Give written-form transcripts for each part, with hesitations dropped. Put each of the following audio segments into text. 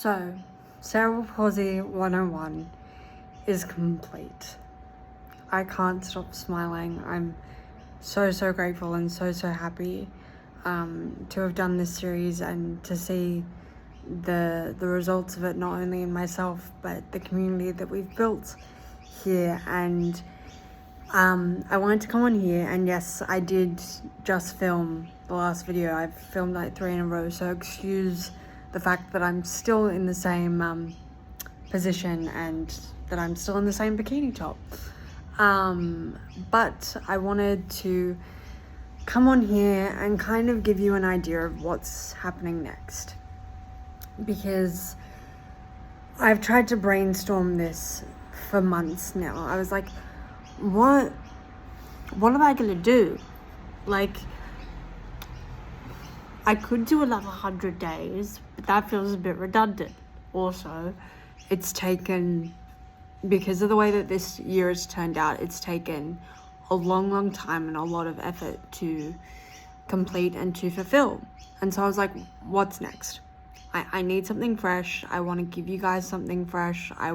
So, Cerebral Palsy 101 is complete. I can't stop smiling. I'm so grateful and so happy to have done this series and to see the results of it, not only in myself but the community that we've built here. And I wanted to come on here, and yes, I did just film the last video. I've filmed like 3 in a row, so excuse the fact that I'm still in the same position and that I'm still in the same bikini top. But I wanted to come on here and kind of give you an idea of what's happening next, because I've tried to brainstorm this for months now. I was like, what am I gonna do? Like, I could do another 100 days, but that feels a bit redundant. Also, it's taken, because of the way that this year has turned out, it's taken a long time and a lot of effort to complete and to fulfill. And so I was like, what's next? I need something fresh. I want to give you guys something fresh. I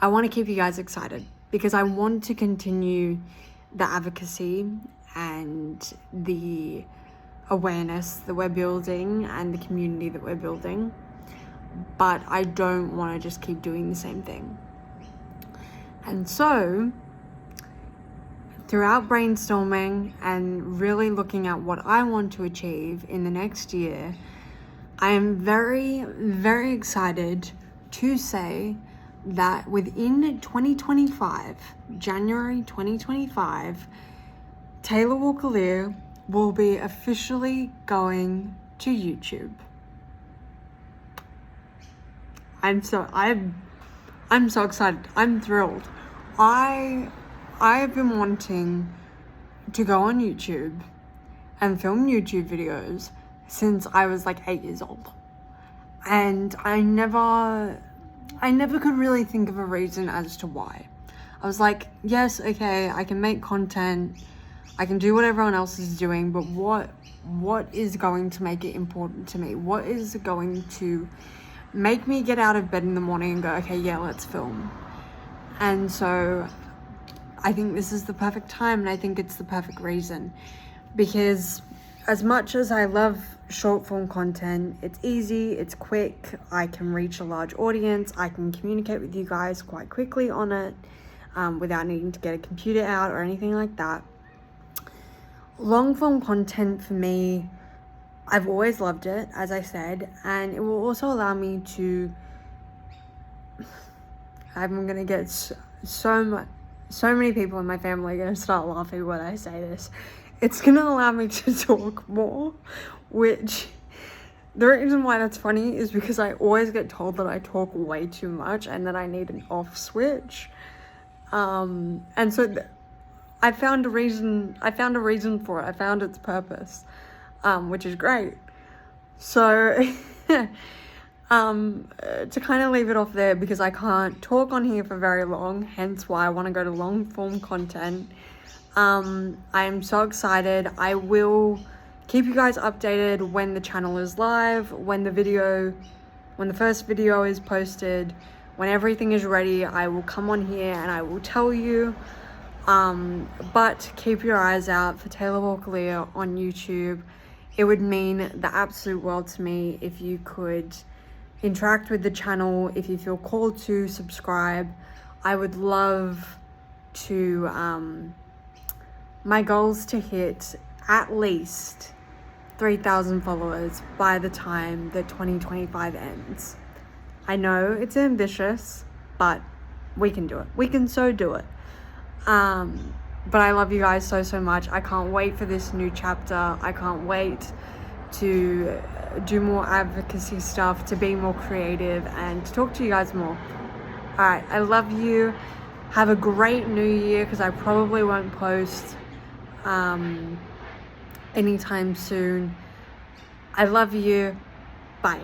want to keep you guys excited, because I want to continue the advocacy and the awareness that we're building and the community that we're building, but I don't want to just keep doing the same thing. And so, throughout brainstorming and really looking at what I want to achieve in the next year, I am very excited to say that within 2025, January 2025, Taylor Walker-Lear will be officially going to YouTube. I'm so excited. I'm thrilled. I have been wanting to go on YouTube and film YouTube videos since I was like 8 years old. And I never could really think of a reason as to why. I was like, yes, okay, I can make content, I can do what everyone else is doing, but what is going to make it important to me? What is going to make me get out of bed in the morning and go, okay, yeah, let's film? And so I think this is the perfect time, and I think it's the perfect reason, because as much as I love short form content, it's easy, it's quick, I can reach a large audience, I can communicate with you guys quite quickly on it without needing to get a computer out or anything like that. Long form content for me, I've always loved it, as I said, and it will also allow me to, I'm gonna get so many people in my family are gonna start laughing when I say this. It's gonna allow me to talk more, which the reason why that's funny is because I always get told that I talk way too much and that I need an off switch. And so I found a reason for it. I found its purpose, which is great. So to kind of leave it off there, because I can't talk on here for very long, hence why I want to go to long form content. I am so excited. I will keep you guys updated when the channel is live, when the first video is posted, when everything is ready. I will come on here and I will tell you. But keep your eyes out for Taylor Walker-Lear on YouTube. It would mean the absolute world to me if you could interact with the channel, if you feel called to subscribe. I would love to, my goal is to hit at least 3,000 followers by the time that 2025 ends. I know it's ambitious, but we can do it. We can so do it. But I love you guys so much. I can't wait for this new chapter. I can't wait to do more advocacy stuff, to be more creative, and to talk to you guys more. Alright, I love you. Have a great new year, because I probably won't post anytime soon. I love you. Bye.